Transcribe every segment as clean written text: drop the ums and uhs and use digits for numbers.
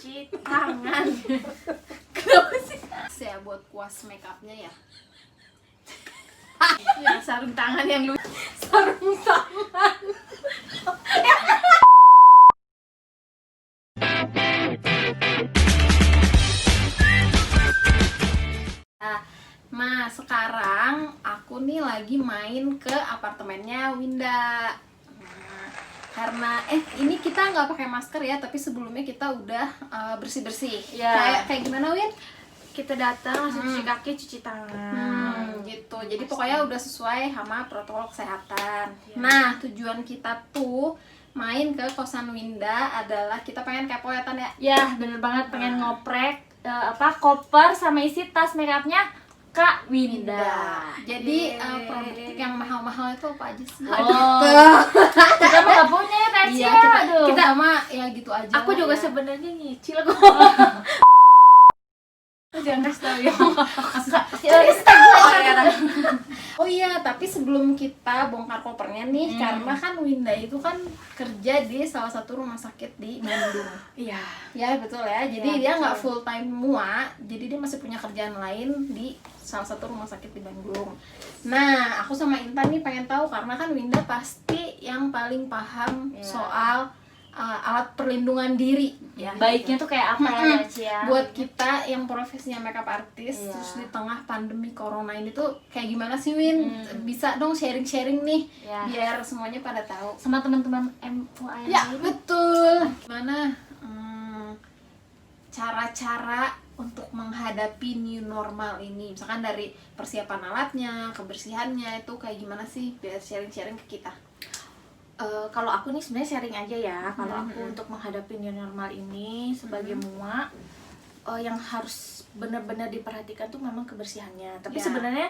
cuci tangan. Kenapa sih? Saya buat kuas make upnya ya. Ya, sarung tangan yang lucu. Sarung tangan. Nah, sekarang aku nih lagi main ke apartemennya Winda. Nah, karena ini kita nggak pakai masker ya, tapi sebelumnya kita udah bersih-bersih. Ya. Kayak gimana, Win? Kita datang langsung cuci kaki, cuci tangan. Gitu. Jadi pokoknya udah sesuai sama protokol kesehatan. Ya. Nah, tujuan kita tuh main ke kosan Winda adalah kita pengen kepoetan ya. Ya, bener banget, pengen ngoprek koper sama isi tas makeupnya Kak Winda. Jadi Yeay. produk yang mahal-mahal itu apa aja sih? Oh. Kita mah gak punya ya, Tasya. Iya, kita sama ya gitu aja. Aku lah juga ya. sebenarnya nyicil kok. Jangan kasih tau ya. Oh iya, tapi sebelum kita bongkar kopernya nih, karena kan Winda itu kan kerja di salah satu rumah sakit di Bandung. Iya. Ya betul ya. Jadi Iya, dia betul. nggak full time mua, jadi dia masih punya kerjaan lain di salah satu rumah sakit di Bandung. Nah, aku sama Intan nih pengen tahu karena kan Winda pasti yang paling paham Iya. soal alat perlindungan diri ya. Baiknya tuh kayak apa ya, Cia? Buat kita yang profesinya makeup artist, Iya. terus di tengah pandemi corona ini tuh kayak gimana sih, Win? Bisa dong sharing-sharing nih, Ya. biar semuanya pada tahu. Sama teman-teman MUAI. Ya betul. Gimana cara-cara untuk menghadapi new normal ini? Misalkan dari persiapan alatnya, kebersihannya itu kayak gimana sih? Biar sharing-sharing ke kita. Kalau aku nih sebenarnya sharing aja ya. Kalau aku untuk menghadapi new normal ini sebagai mua, yang harus benar-benar diperhatikan tuh memang kebersihannya. Tapi Ya. sebenarnya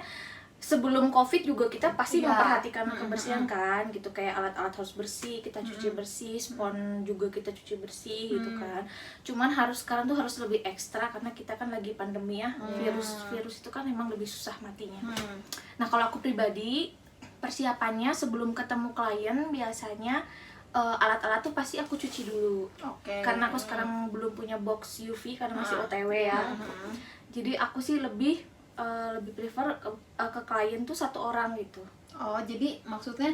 sebelum COVID juga kita pasti Ya. memperhatikan kebersihan kan, gitu, kayak alat-alat harus bersih, kita cuci bersih, spons juga kita cuci bersih gitu kan. Cuman sekarang tuh harus lebih ekstra karena kita kan lagi pandemi ya. Virus itu kan memang lebih susah matinya. Nah, kalau aku pribadi persiapannya sebelum ketemu klien biasanya alat-alat tuh pasti aku cuci dulu. Oke. Karena aku sekarang belum punya box UV karena masih OTW ya. Jadi aku sih lebih prefer ke klien tuh satu orang gitu. Oh, jadi maksudnya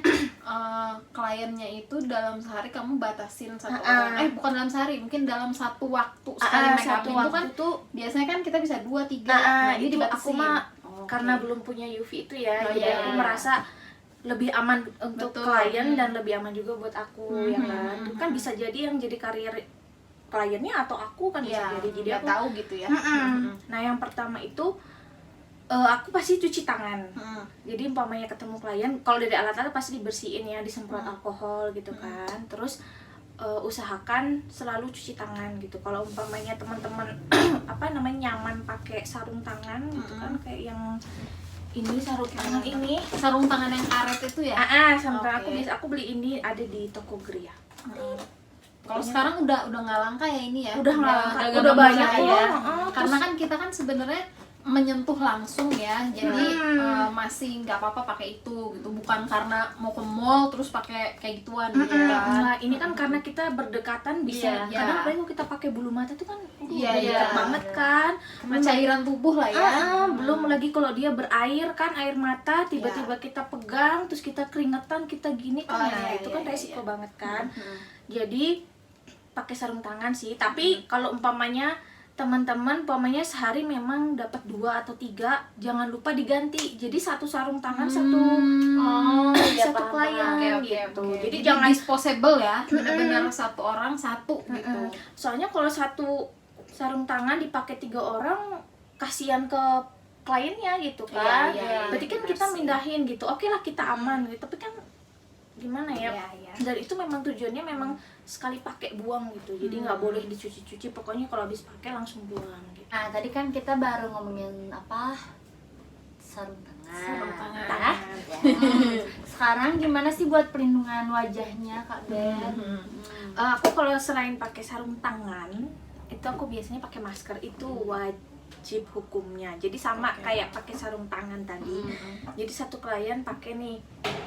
kliennya itu dalam sehari kamu batasin satu orang. Bukan dalam sehari, mungkin dalam satu waktu sekali make up Satu itu waktu kan tuh biasanya kan kita bisa 2, 3. Nah, ini itu dibatasin. aku mah Oke. karena belum punya UV itu ya, Oh, jadi iya. aku merasa lebih aman untuk Betul. klien dan lebih aman juga buat aku ya kan. Kan bisa jadi yang jadi karir kliennya atau aku kan bisa Iya, jadi. Jadi nggak aku tahu gitu ya. Nah, yang pertama itu aku pasti cuci tangan. Jadi umpamanya ketemu klien, kalau dari alat-alat pasti dibersihin ya, disemprot alkohol gitu kan. Terus usahakan selalu cuci tangan gitu. Kalau umpamanya teman-teman nyaman pakai sarung tangan gitu kan, kayak yang ini sarung tangan ini. Sarung tangan yang karet itu ya? Sarung tangan Oke. aku beli ini ada di toko Gria. Kalau sekarang udah nggak langka ya ini ya? Udah nggak langka, nggak udah banyak banyak ya. Karena kan kita kan sebenarnya menyentuh langsung ya, jadi masih nggak apa-apa pakai itu gitu, bukan karena mau ke mall terus pakai kayak gituan gitu kan. Nah, ini kan karena kita berdekatan bisa. Iya. Kadang apalagi kalau kita pakai bulu mata tuh kan Iya, dekat iya. banget kan. Karena cairan tubuh lah ya. Belum lagi kalau dia berair kan, air mata tiba-tiba kita pegang terus kita keringetan, kita gini kan. Nah, itu kan resiko banget kan. Jadi pakai sarung tangan sih, tapi kalau umpamanya teman-teman sehari memang dapat 2 atau 3, jangan lupa diganti. Jadi satu sarung tangan satu satu klien gitu. Jadi Jadi jangan disposable ya, benar-benar satu orang satu gitu. soalnya kalau satu sarung tangan dipakai 3 orang kasihan ke kliennya gitu kan. Iya, Berarti kan benar kita sih. mindahin gitu. Oke lah kita aman gitu. Tapi kan gimana ya? Iya. Dan itu memang tujuannya memang sekali pakai buang gitu. Jadi nggak boleh dicuci-cuci. Pokoknya kalau habis pakai langsung buang gitu. Nah, tadi kan kita baru ngomongin sarung tangan. Sarung tangan. Nah, sekarang gimana sih buat perlindungan wajahnya, Kak Ben? Aku kalau selain pakai sarung tangan, itu aku biasanya pakai masker. Itu wajib hukumnya. Jadi sama kayak pakai sarung tangan tadi. Jadi satu klien pakai nih.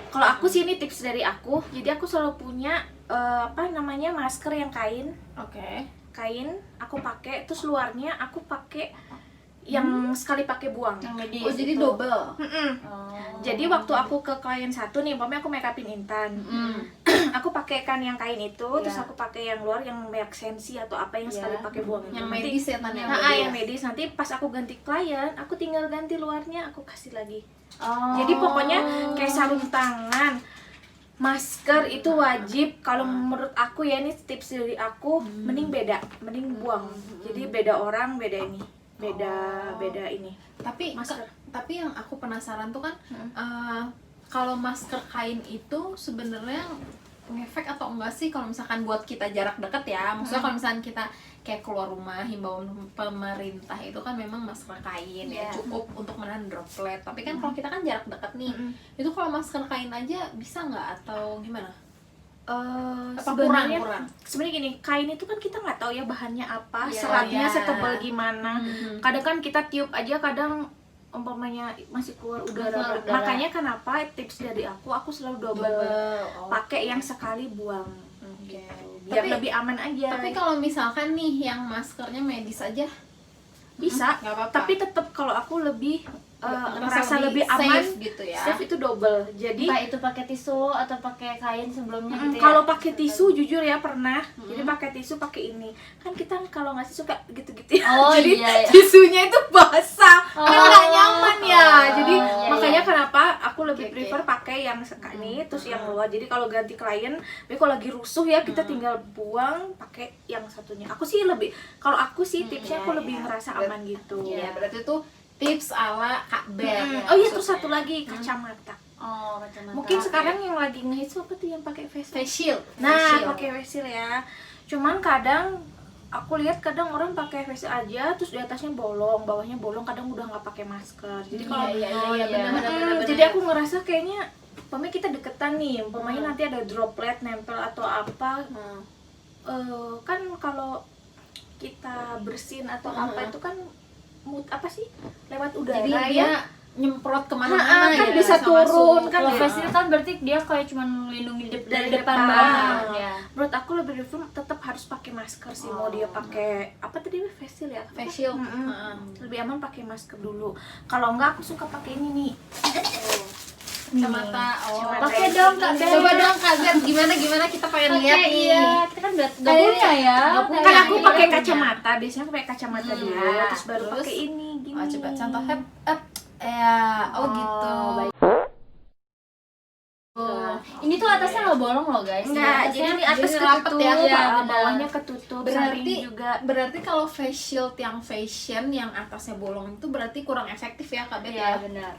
Kalau aku sih ini tips dari aku. Jadi aku selalu punya masker yang kain. Oke. kain aku pakai, terus luarnya aku pakai yang sekali pakai buang. Yang medis. Oh, jadi itu. double. Mm-mm. Oh. Jadi waktu aku ke klien satu nih, umpamanya aku make upin Intan, aku pakai kan yang kain itu, terus Iya. aku pakai yang luar yang merek Sensi atau apa yang sekali Iya. pakai buang itu. Yang Nanti- medis ya, Tan, yang Nah, medis. yang medis. Nanti pas aku ganti klien, aku tinggal ganti luarnya, aku kasih lagi. Oh. Jadi pokoknya kayak sarung tangan, masker itu wajib. Kalau menurut aku ya, ini tips dari aku, mending beda, mending buang. Jadi beda orang, beda ini, beda ini. Tapi Masker. tapi yang aku penasaran tuh kan kalau masker kain itu sebenarnya ngefek atau enggak sih kalau misalkan buat kita jarak dekat ya, maksudnya kalau misalkan kita kayak keluar rumah, himbauan pemerintah itu kan memang masker kain ya Iya. cukup untuk menahan droplet, tapi kan kalau kita kan jarak dekat nih, itu kalau masker kain aja bisa nggak atau gimana? Apa Sebenarnya kurang? gini, kain itu kan kita nggak tahu ya bahannya apa, Iya, seratnya iya. setebal gimana. Kadang kan kita tiup aja, kadang umpamanya masih keluar udara. Keluar udara. Makanya kenapa tips dari aku selalu double. Pakai yang sekali buang. Oke. Biar Tapi- lebih aman aja. Tapi kalau misalkan nih yang maskernya medis aja bisa, nggak apa-apa. tapi tetap kalau aku lebih Ngerasa merasa lebih aman, safe gitu ya. safe itu double. Jadi Entah itu pakai tisu atau pakai kain sebelumnya gitu ya. kalau pakai tisu jujur ya pernah. Jadi pakai tisu pakai ini. Kan kita kalau ngasih suka gitu-gitu ya. Oh, Jadi iya, iya. tisunya itu basah. Kan Oh. nggak nyaman ya. Jadi Iya, makanya iya. kenapa aku lebih Oke, prefer pakai yang ini terus yang luar. Jadi kalau ganti klien, tapi kalau lagi rusuh ya kita tinggal buang pakai yang satunya. Aku sih lebih, kalau aku sih tipsnya aku iya, lebih iya. ngerasa aman gitu. Ya, berarti itu tips ala Kak Bet. Oh iya, terus satu lagi kacamata. Oh, kacamata. Mungkin sekarang yang lagi ngehits apa tuh yang pakai face mask? face shield. Nah, pakai face shield ya. Cuman kadang aku lihat kadang orang pakai face shield aja terus di atasnya bolong, bawahnya bolong, kadang udah nggak pakai masker. Jadi kalau iya, benar. jadi aku ngerasa kayaknya umpamanya kita deketan nih, umpamanya nanti ada droplet nempel atau apa. Kan kalau kita bersin atau apa itu kan apa sih lewat udara Jadi ya. dia nyemprot kemana-mana kan ya, bisa sama turun, masuk. kan Kalau ya. face shield kan berarti dia kayak cuma melindungi dari depan depan. banget ya. Menurut aku lebih prefer tetap harus pakai masker sih. Mau dia pakai apa tadi face shield ya? Face shield. Mm-mm. Heeh. Lebih aman pakai masker dulu. Kalau enggak aku suka pakai ini nih. Kacamata. Oh. Kacamata. Pakai dong Kak Bet. Coba dong Kak Bet, gimana kita pengen lihat Pakai, nih. iya. Kita kan nggak Nggak punya punya. ya. Nggak Nggak punya. Kan aku Ini pakai punya. kacamata. Biasanya aku pakai kacamata dulu, terus baru Terus? pakai ini gini. Oh, coba contohnya ya. Oh, gitu. baik. Ini tuh atasnya nggak bolong loh guys. Enggak, jadi di atas jadi rapet ketutup, ya, benar. bawahnya ketutup, samping juga. Berarti kalau face shield yang fashion yang atasnya bolong itu berarti kurang efektif ya Kak Bet Iya ya? benar.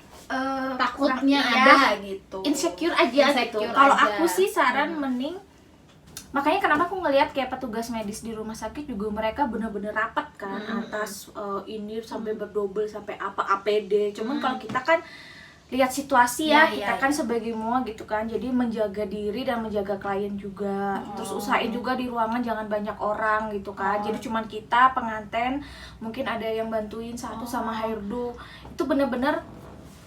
Takutnya kurang- ada ya, gitu. insecure aja gitu. Insecure Kalau aja. aku sih saran mending, makanya kenapa aku ngelihat kayak petugas medis di rumah sakit juga mereka bener-bener rapat kan, atas ini sampai berdobel sampai apa APD. Cuman kalau kita kan lihat situasi ya, Iya, kita iya, kan sebagai mua gitu kan, jadi menjaga diri dan menjaga klien juga. Terus usahain juga di ruangan jangan banyak orang gitu kan. Jadi cuman kita penganten, mungkin ada yang bantuin satu sama hairdo. Itu bener-bener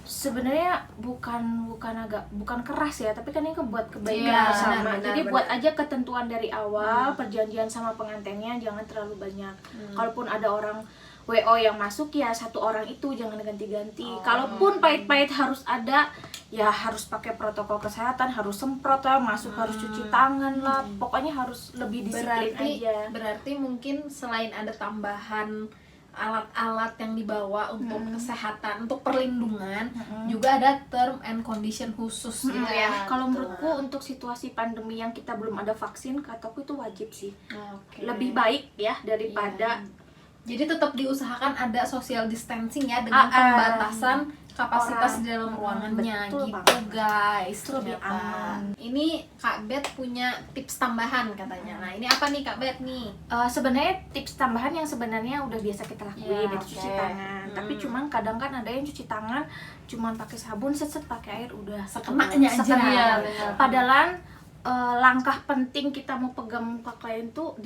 sebenarnya bukan keras ya, tapi kan ini buat kebaikan Iya, bersama. benar, Jadi benar. buat aja ketentuan dari awal, perjanjian sama pengantennya jangan terlalu banyak. Kalaupun ada orang WO yang masuk ya satu orang itu jangan ganti-ganti. Kalaupun pahit-pahit harus ada, ya harus pakai protokol kesehatan, harus semprot lah, masuk harus cuci tangan lah. Pokoknya harus lebih disiplin aja. Berarti mungkin selain ada tambahan alat-alat yang dibawa untuk kesehatan, untuk perlindungan, juga ada term and condition khusus gitu ya. Kalau menurutku untuk situasi pandemi yang kita belum ada vaksin, kataku itu wajib sih. Oke. Lebih baik ya daripada Jadi tetap diusahakan ada social distancing ya dengan pembatasan kapasitas orang. di dalam ruangannya Betul gitu banget. guys. Itu lebih ternyata. aman. Ini Kak Bet punya tips tambahan katanya. Nah, ini apa nih Kak Bet nih? sebenarnya tips tambahan yang sebenarnya udah biasa kita lakuin Ya, itu oke. cuci tangan. Tapi cuman kadang kan ada yang cuci tangan cuman pakai sabun, set pakai air udah Sekenanya aja. Sekenanya. Iya, benar. Padahal langkah penting kita mau pegang muka klien tuh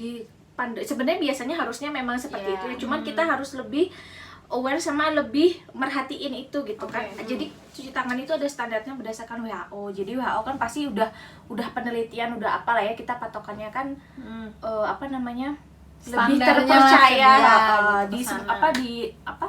sebenarnya biasanya harusnya memang seperti Iya. itu ya. Cuman kita harus lebih aware sama lebih merhatiin itu gitu kan. Jadi cuci tangan itu ada standarnya berdasarkan WHO. Jadi WHO kan pasti udah penelitian, udah apalah ya, kita patokannya kan apa namanya, lebih Standarnya terpercaya lah, di gitu, apa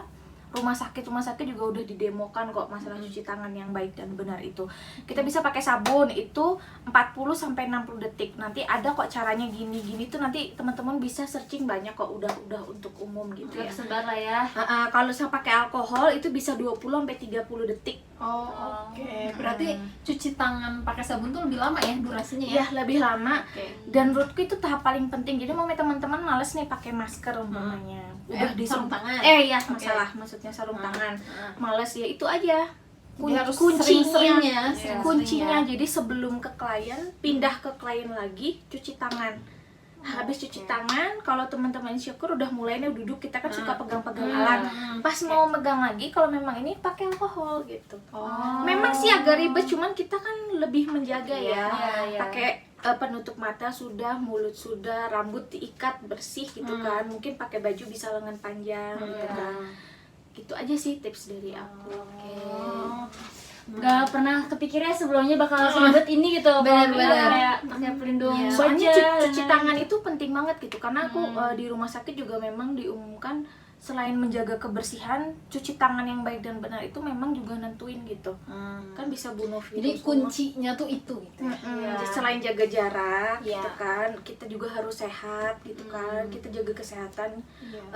rumah sakit juga udah didemokan kok masalah cuci tangan yang baik dan benar itu. Kita bisa pakai sabun itu 40 sampai 60 detik. Nanti ada kok caranya gini-gini tuh, nanti teman-teman bisa searching banyak kok, udah untuk umum gitu ya. Tersebar lah ya. Kalau saya pakai alkohol itu bisa 20 sampai 30 detik. Oh, oke. Berarti cuci tangan pakai sabun tuh lebih lama ya durasinya ya? Ya, lebih lama. Oke. Dan menurutku itu tahap paling penting. Jadi mau teman-teman males nih pakai masker umpamanya. Udah sarung tangan. Iya, Oke. maksudnya sarung tangan. Males ya itu aja. Jadi harus Kuncinya, sering-sering ya, Iya. sering-sering Kuncinya ya. jadi sebelum ke klien, pindah ke klien lagi, cuci tangan. Habis cuci tangan, kalau teman-teman insyukur udah mulai nih duduk, kita kan suka pegang-pegang alat. Pas mau megang lagi, kalau memang ini pakai alkohol gitu. Memang sih agak ribet, cuman kita kan lebih menjaga ya. Iya. Pakai penutup mata sudah, mulut sudah, rambut diikat bersih gitu kan. Mungkin pakai baju bisa lengan panjang gitu kan. Gitu aja sih tips dari aku. Gak pernah kepikirnya sebelumnya bakal seribet ini gitu. Benar-benar. Kayak pakai pelindung Soalnya wajah. cuci tangan itu penting banget gitu, karena aku di rumah sakit juga memang diumumkan selain menjaga kebersihan, cuci tangan yang baik dan benar itu memang juga nentuin gitu. Kan bisa bunuh virus. Jadi kuncinya tuh itu gitu ya. Jadi selain jaga jarak Iya. gitu kan, kita juga harus sehat gitu kan. Kita jaga kesehatan,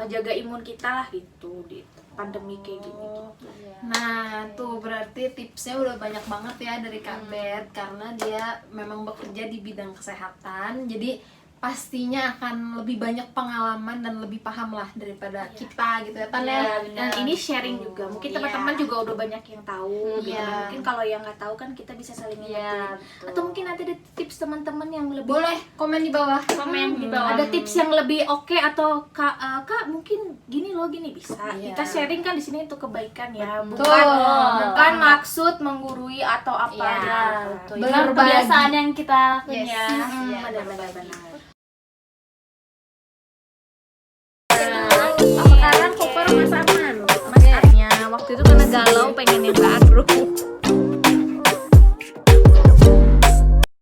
jaga imun kita lah gitu di pandemi kayak gini gitu. Nah, tuh berarti tipsnya udah banyak banget ya dari Kak Bet, karena dia memang bekerja di bidang kesehatan. Jadi pastinya akan lebih banyak pengalaman dan lebih paham lah daripada kita gitu ya Tan ya. Dan ini sharing juga, mungkin teman-teman juga udah banyak yang tahu gitu. Iya. Mungkin kalau yang nggak tahu kan kita bisa saling Iya, ingetin. betul. Atau mungkin nanti ada tips teman-teman yang lebih Boleh komen di bawah. Komen di bawah. ada tips yang lebih oke atau kak mungkin gini loh, gini bisa. Iya. Kita sharing kan di sini untuk kebaikan ya, Betul. bukan maksud menggurui atau apa Iya, gitu. betul. Itu Benar, berbagi. kebiasaan yang kita Yes. punya. Iya, benar-benar. Iya. Sekarang koper Mas Arman. Mas Arnya waktu itu karena galau pengen yang baru.